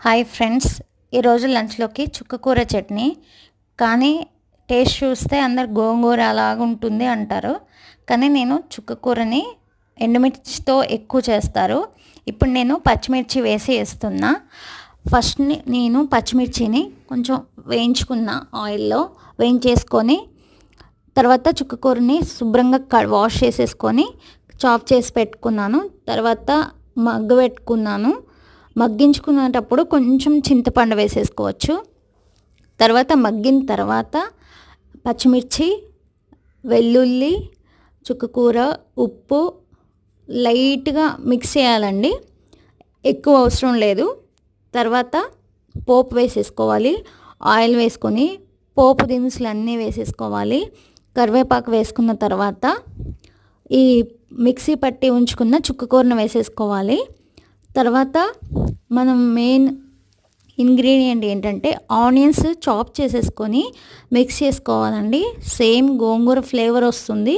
Hi friends, ఈరోజు లంచ్లోకి చుక్కకూర చట్నీ. కానీ టేస్ట్ చూస్తే అందరు గోంగూర అలాగ ఉంటుంది అంటారు. కానీ నేను చుక్కకూరని ఎండుమిర్చితో ఎక్కువ చేస్తారు. ఇప్పుడు నేను పచ్చిమిర్చి వేసి వేస్తున్నా. ఫస్ట్ నేను పచ్చిమిర్చిని కొంచెం వేయించుకున్న ఆయిల్లో వేయించేసుకొని, తర్వాత చుక్కకూరని శుభ్రంగా వాష్ చేసేసుకొని చాప్ చేసి పెట్టుకున్నాను. తర్వాత పెట్టుకున్నాను. మగ్గించుకునేటప్పుడు కొంచెం చింతపండు వేసేసుకోవచ్చు. తర్వాత మగ్గిన తర్వాత పచ్చిమిర్చి, వెల్లుల్లి, చుక్కకూర, ఉప్పు లైట్గా మిక్స్ చేయాలండి, ఎక్కువ అవసరం లేదు. తర్వాత పోపు వేసేసుకోవాలి. ఆయిల్ వేసుకొని పోపు దినుసులు అన్నీ వేసేసుకోవాలి. కరివేపాకు వేసుకున్న తర్వాత ఈ మిక్సీ పట్టి ఉంచుకున్న చుక్కకూరను వేసేసుకోవాలి. తర్వాత మనం మెయిన్ ఇంగ్రీడియంట్ ఏంటంటే ఆనియన్స్ చాప్ చేసేసుకొని మిక్స్ చేసుకోవాలండి. సేమ్ గోంగూర ఫ్లేవర్ వస్తుంది.